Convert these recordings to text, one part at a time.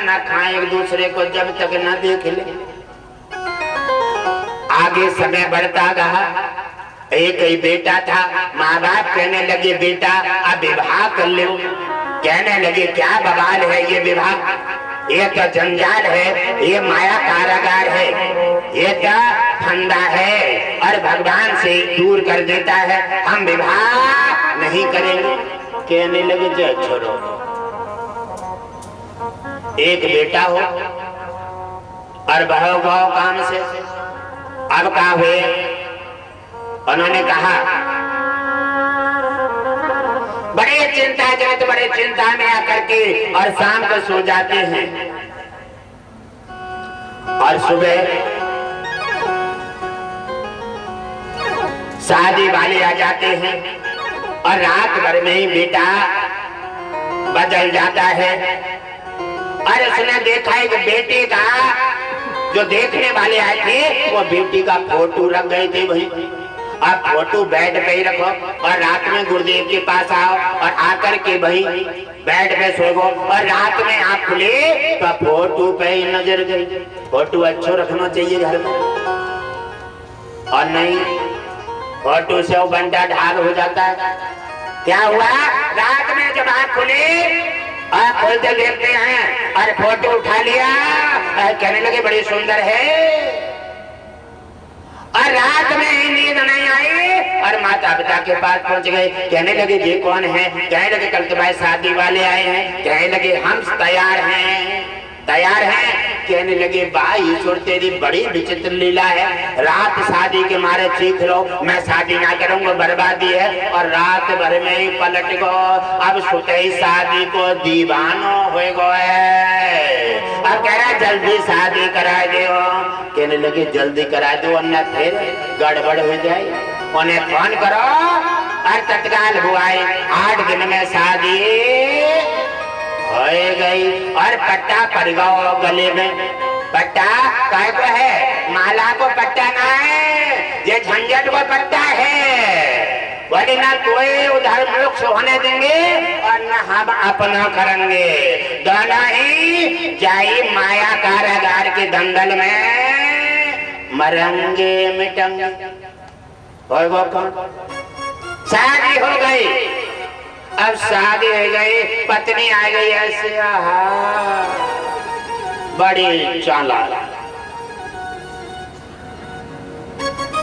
न खाएं एक दूसरे को जब तक न देख ले। आगे समय बढ़ता रहा, एक ही बेटा था। माँ बाप कहने लगे बेटा अब विवाह कर लो। कहने लगे क्या बवाल है ये विवाह, ये तो जंजाल है, ये माया कारागार है, ये तो फंदा है और भगवान से दूर कर देता है, हम विवाह नहीं करेंगे। कहने लगे जो छोड़ो, एक बेटा हो और बहो गाँव काम से। अब क्या हुए, उन्होंने कहा बड़े चिंता जनित बड़े चिंता में आकर के और शाम को सो जाते हैं और सुबह शादी वाले आ जाते हैं और रात भर में ही बेटा बदल जाता है। और उसने देखा एक बेटे का, जो देखने वाले आए थे वो बेटी का फोटो रख गए थे वहीं। आप फोटो बेड पे ही रखो और रात में गुरुदेव के पास आओ और आकर के वही बेड पे सोगो और रात में आप खुले तो फोटो पे ही नजर गई। फोटो अच्छा रखना चाहिए घर में, और नहीं फोटो से वो बंटा ढाल हो जाता है। क्या हुआ, रात में जब आँख खुले और खोलते देखते हैं और फोटो उठा लिया, कहने लगे बड़ी सुंदर है। और रात में ही नींद नहीं आई और माता पिता के पास पहुंच गए। कहने लगे ये कौन है, कहने लगे कल तुम्हारे शादी वाले आए हैं। कहने लगे हम तैयार हैं, तैयार हैं। कहने लगे भाई ईश्वर तेरी बड़ी विचित्र लीला है, रात शादी के मारे चीख लो मैं शादी ना करूंगा, बर्बादी है, और रात भर में ही पलट गो। अब सुते ही शादी को दीवानो हो गए। अब कह रहा जल्दी शादी करा दो। कहने लगे जल्दी करा दो वरना फिर गड़बड़ हो जाए। उन्हें फोन करो और तत्काल हुआ 8 दिन में शादी हो गई। और पट्टा पड़ गया गले में। पट्टा काय को है, माला को पट्टा ना है, ये झंझट को पट्टा है। बोले ना कोई उधर मोक्ष होने देंगे और न हम अपना करेंगे। दोनों ही जाई माया कारागार के दंगल में मरेंगे मिटेंगे। शादी हो गई। अब शादी हो गई, पत्नी आ गई ऐसे, बड़ी चालाक।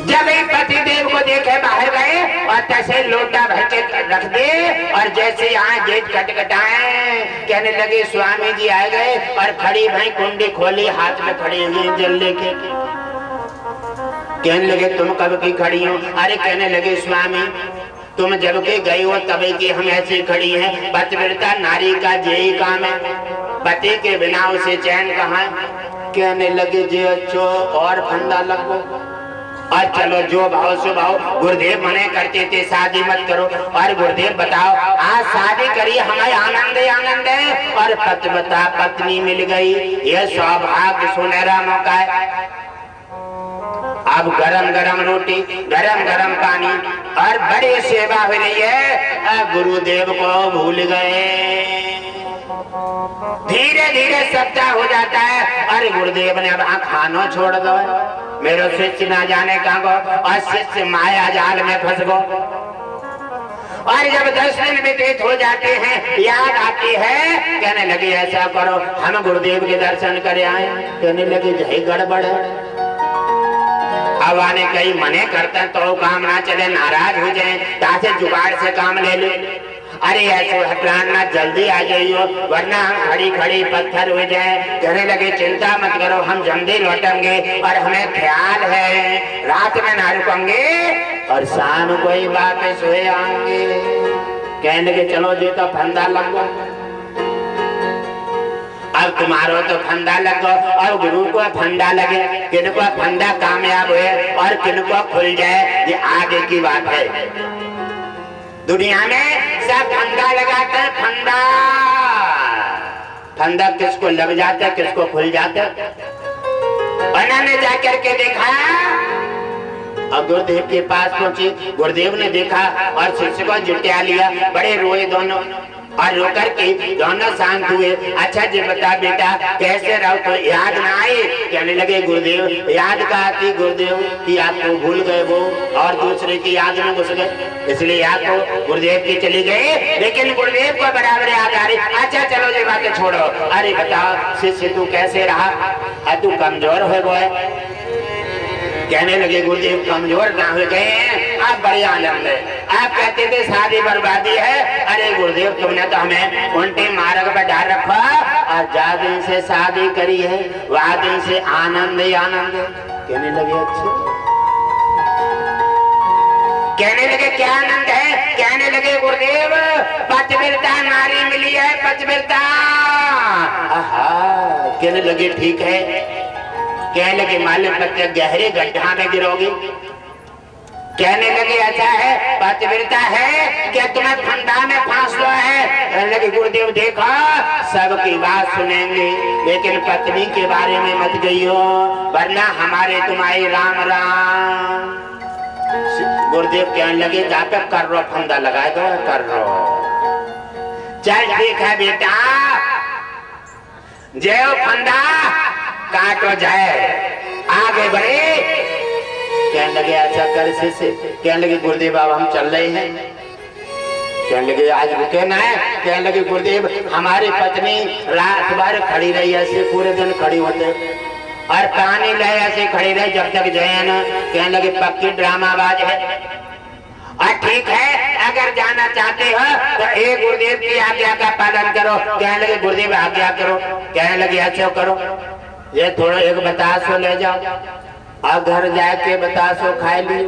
जब एक पति देव को देखे बाहर गए और तैसे लोटा भर के रख दे और जैसे यहाँ गेट खटखटाए, कहने लगे स्वामी जी आ गए और खड़ी भाई कुंडी खोली, हाथ में खड़ी हुई जल लेके। कहने लगे तुम कब की खड़ी हो? अरे कहने लगे स्वामी तुम जब के गई हो तभी की हम ऐसी खड़ी हैं। पतिव्रता नारी का यही काम है, पति के बिना उसे चैन कहाँ। कहने लगे जे अच्छो और फंदा लगो और चलो जो भाव सो भाव। गुरुदेव मने करते थे शादी मत करो, और गुरुदेव बताओ आज शादी करी हमें आनंद आनंद है और पतिव्रता पत्नी मिल गई, यह सौभाग्य सुनहरा मौका है। अब गरम गरम रोटी, गरम गरम पानी और बड़ी सेवा हो रही है। गुरुदेव को भूल गए। धीरे धीरे सप्ताह हो जाता है और गुरुदेव ने अब खाना छोड़ दो, मेरे शिष्य ना जाने कहाँ गो, और शिष्य माया जाल में फंस गो। और जब 10 दिन व्यतीत हो जाते हैं, याद आती है, कहने लगे ऐसा करो हम गुरुदेव के दर्शन करे आए। कहने लगे जय गड़बड़ है। अब आने कई मने करते हैं तो काम ना चले, नाराज हो जाए, तासे जुगाड़ से काम ले लो। अरे ऐसे हटलान ना जल्दी आ जाइयो वरना हम खड़ी खड़ी पत्थर हो जाए। कहने लगे चिंता मत करो हम जल्दी लौटेंगे और हमें ख्याल है रात में ना रुकेंगे और शाम को ही वापस हो आएंगे। कहने लगे चलो जी तो फंदा लगो। अब तुम्हारो तो फंदा लगो और गुरु को फंदा लगे, किनको फंदा कामयाब हुए और किनको खुल जाए ये आगे की बात है। दुनिया में सब फंदा लगाते हैं, फंदा फंदा किसको लग जाता है किसको खुल जाता है। उन्होंने जाकर के देखा और गुरुदेव के पास पहुंची। गुरुदेव ने देखा और शिष्य को जुटिया लिया, बड़े रोए दोनों। और रोकर के दोनों शांत हुए। अच्छा जी बता बेटा कैसे रहो, तो याद ना आई? कहने लगे गुरुदेव याद का आती गुरुदेव कि आपको भूल गए वो और दूसरे की याद में घुस गए, इसलिए याद तो गुरुदेव की चली गई, लेकिन गुरुदेव को बराबर याद आ रही। अच्छा चलो ये बातें छोड़ो, अरे बताओ शिष्य तू कैसे रहा? तू कमजोर हो गए? कहने लगे गुरुदेव कमजोर ना हो गए हैं, आप बड़े आनंद है। आप कहते थे शादी बर्बादी है, अरे गुरुदेव तुमने तो हमें उल्टे मार्ग पर डाल रखा और जा दिन से शादी करी है वह दिन से आनंद ही आनंद है। कहने लगे अच्छा, कहने लगे क्या आनंद है? कहने लगे गुरुदेव पतिव्रता नारी मिली है, पतिव्रता। कहने लगे ठीक है। कहने लगे मालूम पड़ते गहरे गड्ढा में गिरोगी? कहने लगे अच्छा है पतिव्रता है क्या तुम्हें फंदा में फांस लो है? कहने लगे गुरुदेव देखो सबकी बात सुनेंगे लेकिन पत्नी के बारे में मत गईयो वरना हमारे तुम्हारी राम राम। गुरुदेव कहने लगे जाकर कर रो, फंदा लगा दो कर रो। चल ठीक है बेटा, जय फंदा काटो जाए आगे बढ़े। कहने लगे अच्छा कर शिष्य। कहने लगे गुरुदेव बाबा हम चल रहे हैं। कहने लगे आज रुके ना है? कहने लगे गुरुदेव हमारी पत्नी रात भर खड़ी रही ऐसे, पूरे दिन खड़ी होते और पानी ले ऐसे खड़ी रही जब तक जय ना। कहने लगे पक्की ड्रामाबाज है। और ठीक है अगर जाना चाहते हो तो एक गुरुदेव की आज्ञा का पालन करो। कहने लगे गुरुदेव आज्ञा करो। कहने लगे अच्छा करो, ये थोड़ा एक बतासो ले जाओ और घर जाके बतासो खाए ली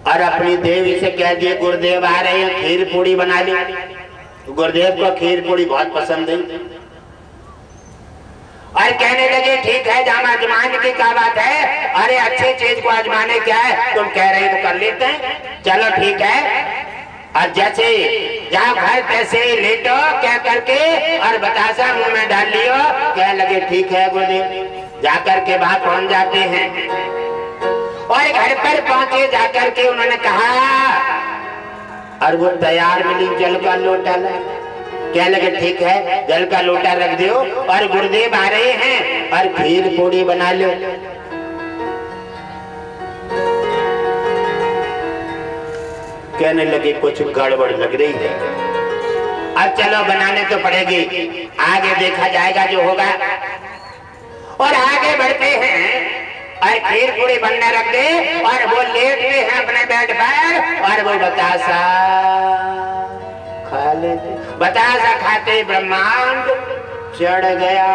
और अपनी देवी से कह दिए गुरुदेव आ रहे हैं खीर पूड़ी बना ली। गुरुदेव को खीर पूड़ी बहुत पसंद है और कहने लगे ठीक है जाम आजमाने की क्या बात है? अरे अच्छी चीज को आजमाने क्या है, तुम कह रहे तो कर लेते हैं, चलो ठीक है। और जैसे जाओ घर तैसे ही लेटो क्या करके और बतासा मुंह में डाल लियो। कहने लगे ठीक है गुरुदेव। जाकर के वहां पहुंच जाते हैं और घर पर पहुंचे जाकर के उन्होंने कहा और वो तैयार मिली जल का लोटा ला। कहने लगे ठीक है जल का लोटा रख दो और गुरुदेव आ रहे हैं और खीर पूड़ी बना लो। कहने लगे कुछ गड़बड़ लग रही है, अब चलो बनाने तो पड़ेगी, आगे देखा जाएगा जो होगा। और आगे बढ़ते हैं और खीर पूरी बनने रख दे और वो लेटते हैं अपने बेड पर और वो बतासा खा लेते। बतासा खाते ब्रह्मांड चढ़ गया।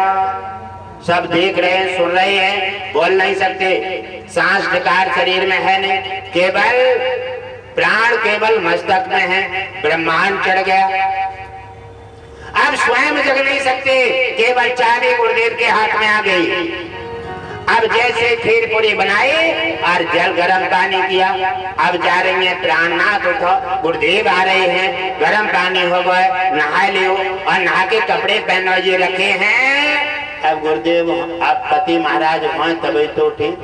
सब देख रहे हैं सुन रहे हैं, बोल नहीं सकते, सांस ढकार शरीर में है नहीं, केवल प्राण केवल मस्तक में है, ब्रह्मांड चढ़ गया। अब स्वयं जग नहीं सकते, केवल चाबी गुरुदेव के हाथ में आ गई। अब जैसे खीर पूरी बनाई और जल गर्म पानी किया, अब जा रही है प्राणनाथ उठो, गुरुदेव आ रहे हैं, गर्म पानी हो गए, नहा लियो और नहा के कपड़े पहनो ये रखे हैं। अब गुरुदेव अब पति महाराज हो तभी तो उठे।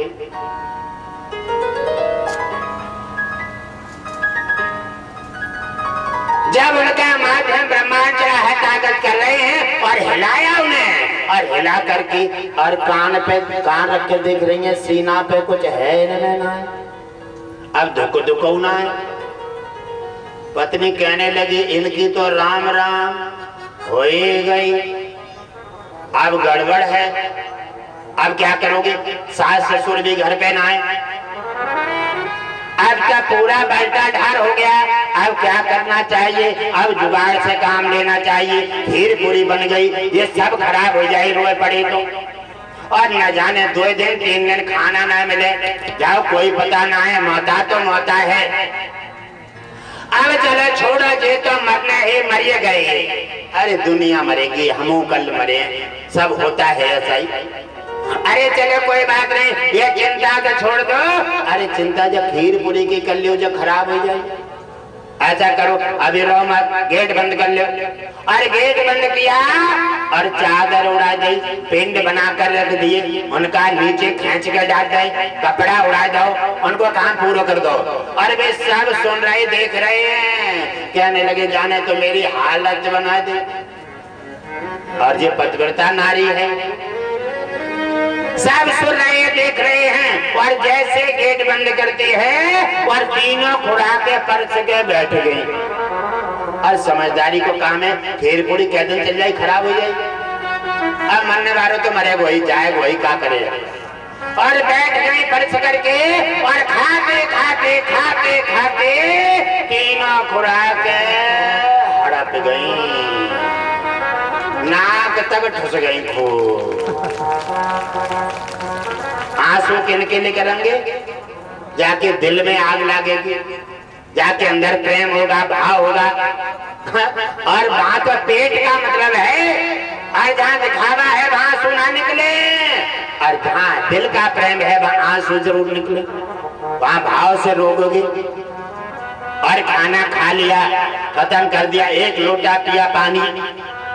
जब उनका माध्यम ब्रह्मांड चढ़ा है ताकत कर रहे हैं और हिलाया उन्हें और हिला करके और कान पे कान रख के देख रही है, सीना पे कुछ है ना है। अब दुख दुख होना है। पत्नी कहने लगी इनकी तो राम राम हो ही गई, अब गड़बड़ है, अब क्या करोगे? सास ससुर भी घर पे ना आए, अब का पूरा बैठा ढार हो गया, अब क्या करना चाहिए? अब जुगाड़ से काम लेना चाहिए। खीर पूरी बन गई, ये सब खराब हो जाए रोए पड़े तो, और न जाने 2 दिन 3 दिन खाना ना मिले, जाओ कोई पता ना है, मौता तो मौता है। अब चलो छोड़ो जे तो मरना ही मरिए गए, अरे दुनिया मरेगी हम कल मरे, सब होता है ऐसा ही। अरे चलो कोई बात नहीं, ये चिंता तो छोड़ दो। अरे चिंता जब खीर पूरी की कर लियो जो खराब हो जाए, ऐसा करो अभी रो मत, गेट बंद कर लो। और गेट बंद किया और चादर उड़ा दी, पिंड बनाकर रख दिए, उनका नीचे खींच के डाल दे, कपड़ा उड़ा दो, उनको काम पूरा कर दो। और वे सब सुन रहे देख रहे हैं, कहने लगे जाने तो मेरी हालत बना दे। और ये पतिव्रता नारी है, सब सुन रहे हैं देख रहे हैं। और जैसे गेट बंद करती है और तीनों खुराके परस के बैठ गई। और समझदारी को काम है, खीर पूरी कह दिन चल जाए खराब हो जाए। अब मरने वालों तो मरे, वही जाए वही का करे। और बैठ गई परस करके और खाते खाते खाते खाते तीनों खुराके हड़प गई, नाक तक ठुस गई खूब। आंसू किनके निकलेंगे? जाके दिल में आग लगेगी, जाके अंदर प्रेम होगा, भाव होगा। और वहां तो पेट का मतलब है, और जहाँ दिखावा है वहां आंसू ना निकले, और जहाँ दिल का प्रेम है वहां आंसू जरूर निकले, वहां भाव से रोकोगे। और खाना खा लिया, खत्म कर दिया, एक लोटा पिया पानी,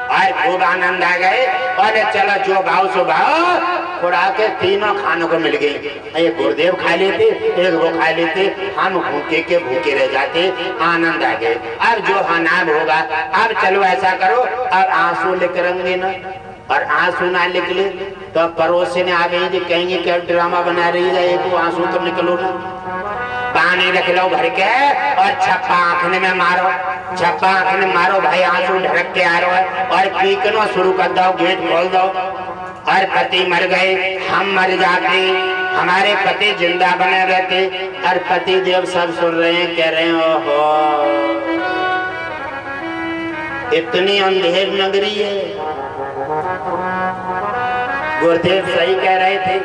और खूब आनंद आ गए। और चलो जो भाव सो भाव खुराके तीनों खानों को मिल गई। एक गुरुदेव खा लेते, एक वो खा लेते, हम भूखे के भूखे रह जाते, आनंद आ गए। अब जो नाम होगा, अब चलो ऐसा करो, अब आंसू लेकर ना, और आंसू ना निकले तो पड़ोसी ने आ गई कहेंगे क्या ड्रामा बना रही है, एक आंसू तो निकलो ना। पानी रख लो भर के और छप्पा आंखने में मारो, छप्पा आंखने में मारो भाई, आंसू ढरक के आ रहा है। और पीकना शुरू कर दो, गेट खोल दो। और पति मर गए, हम मर जाते, हमारे पति जिंदा बने रहते। और पति देव सब सुन रहे हैं, कह रहे हैं ओहो इतनी अंधेर नगरी है। गुरुदेव सही कह रहे थे।